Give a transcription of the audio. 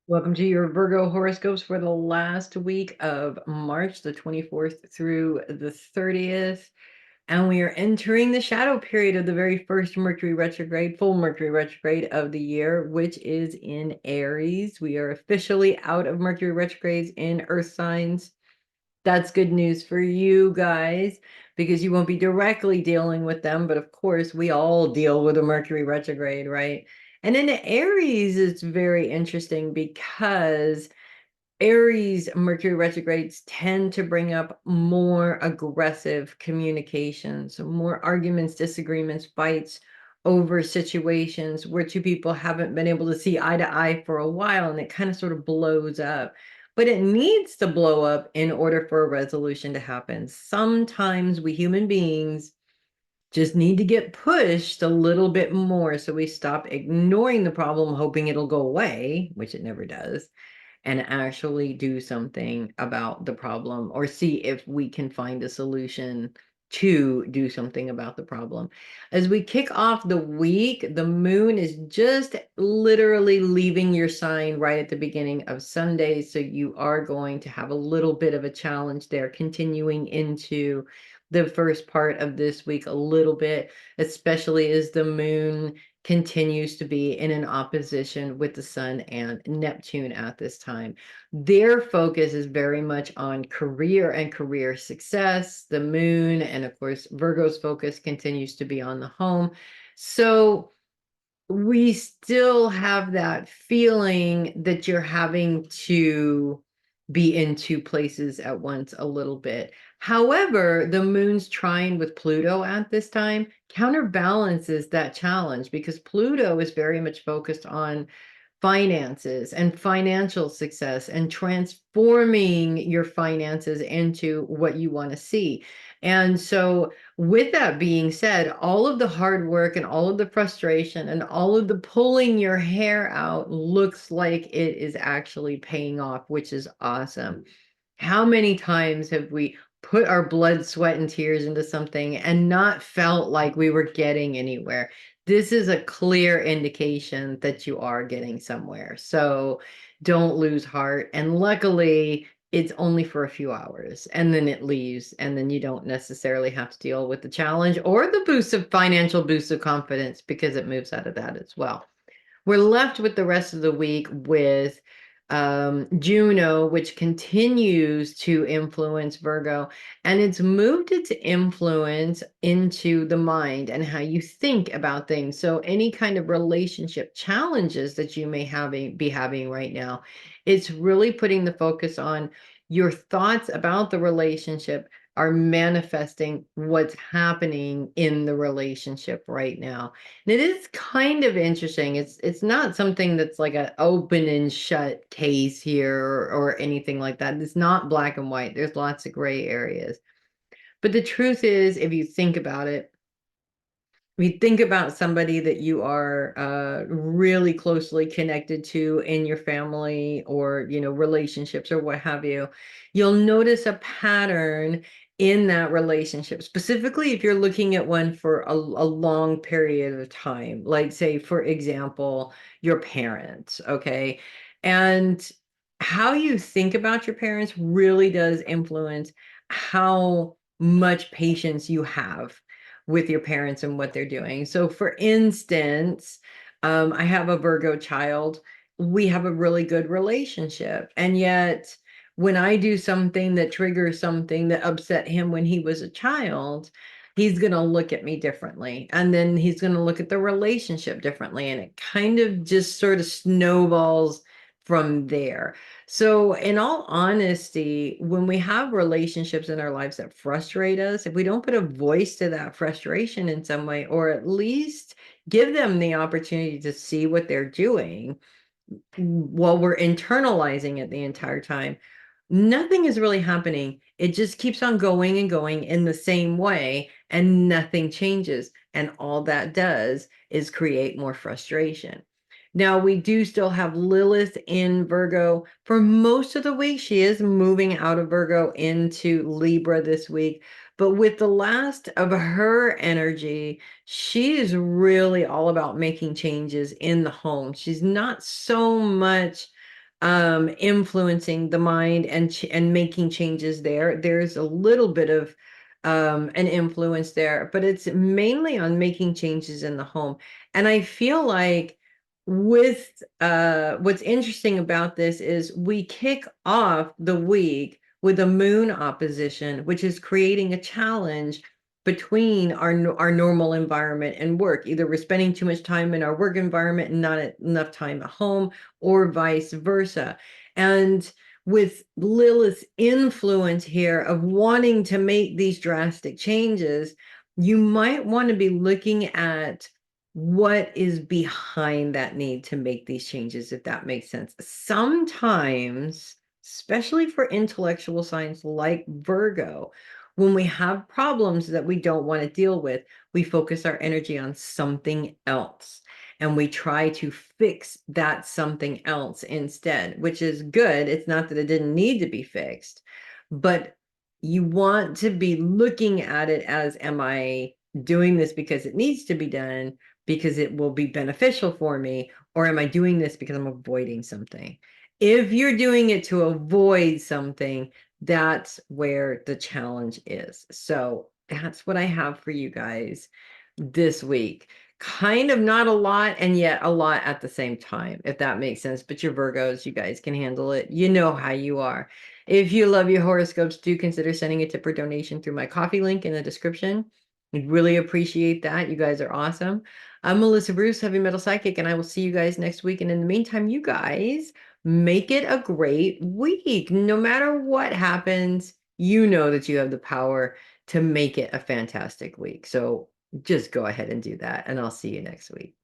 Welcome to your Virgo horoscopes for the last week of March, the 24th through the 30th. And we are entering the shadow period of the very first Mercury retrograde, full Mercury retrograde of the year, which is in Aries. We are officially out of Mercury retrogrades in Earth signs. That's good news for you guys because you won't be directly dealing with them. But of course, we all deal with a Mercury retrograde, right? And in Aries, it's very interesting because Aries Mercury retrogrades tend to bring up more aggressive communications, more arguments, disagreements, fights over situations where two people haven't been able to see eye to eye for a while, and it kind of sort of blows up. But it needs to blow up in order for a resolution to happen. Sometimes we human beings just need to get pushed a little bit more so we stop ignoring the problem, hoping it'll go away, which it never does, and actually do something about the problem or see if we can find a solution to do something about the problem. As we kick off the week, the moon is just literally leaving your sign right at the beginning of Sunday. So you are going to have a little bit of a challenge there, continuing into the first part of this week a little bit, especially as the moon continues to be in an opposition with the Sun and Neptune at this time. Their focus is very much on career and career success, the moon, and of course, Virgo's focus continues to be on the home. So we still have that feeling that you're having to be in two places at once a little bit. However, the moon's trine with Pluto at this time counterbalances that challenge because Pluto is very much focused on finances and financial success and transforming your finances into what you want to see. And so, with that being said, all of the hard work and all of the frustration and all of the pulling your hair out looks like it is actually paying off, which is awesome. How many times have we put our blood, sweat, and tears into something and not felt like we were getting anywhere? This is a clear indication that you are getting somewhere. So don't lose heart. And luckily, it's only for a few hours and then it leaves. And then you don't necessarily have to deal with the challenge or the boost of financial boost of confidence because it moves out of that as well. We're left with the rest of the week with Juno, which continues to influence Virgo, and it's moved its influence into the mind and how you think about things. So any kind of relationship challenges that you may be having right now, it's really putting the focus on your thoughts about the relationship are manifesting what's happening in the relationship right now. And it is kind of interesting. It's not something that's like an open and shut case here or anything like that. It's not black and white. There's lots of gray areas. But the truth is, if you think about it, if you think about somebody that you are really closely connected to in your family or relationships or what have you, you'll notice a pattern in that relationship, specifically if you're looking at one for a long period of time, like say for example your parents. Okay, and how you think about your parents really does influence how much patience you have with your parents and what they're doing. So for instance, I have a Virgo child. We have a really good relationship. And yet when I do something that triggers something that upset him when he was a child, he's going to look at me differently. And then he's going to look at the relationship differently. And it kind of just sort of snowballs from there. So, in all honesty, when we have relationships in our lives that frustrate us, if we don't put a voice to that frustration in some way, or at least give them the opportunity to see what they're doing while we're internalizing it the entire time, nothing is really happening. It just keeps on going and going in the same way, and nothing changes. And all that does is create more frustration. Now, we do still have Lilith in Virgo for most of the week. She is moving out of Virgo into Libra this week. But with the last of her energy, she is really all about making changes in the home. She's not so much influencing the mind and making changes there. There's a little bit of an influence there, but it's mainly on making changes in the home. And I feel like with what's interesting about this is we kick off the week with a moon opposition, which is creating a challenge between our normal environment and work. Either we're spending too much time in our work environment and not enough time at home, or vice versa. And with Lilith's influence here of wanting to make these drastic changes, you might want to be looking at what is behind that need to make these changes, if that makes sense. Sometimes, especially for intellectual signs like Virgo, when we have problems that we don't want to deal with, we focus our energy on something else and we try to fix that something else instead, which is good. It's not that it didn't need to be fixed, but you want to be looking at it as, am I doing this because it needs to be done, because it will be beneficial for me, or am I doing this because I'm avoiding something? If you're doing it to avoid something, that's where the challenge is. So that's what I have for you guys this week. Kind of not a lot and yet a lot at the same time, if that makes sense. But you're Virgos, you guys can handle it. You know how you are. If you love your horoscopes, do consider sending a tip or donation through my coffee link in the description. I'd really appreciate that. You guys are awesome. I'm Melissa Bruce, Heavy Metal Psychic, and I will see you guys next week. And in the meantime, you guys make it a great week. No matter what happens, you know that you have the power to make it a fantastic week. So just go ahead and do that, and I'll see you next week.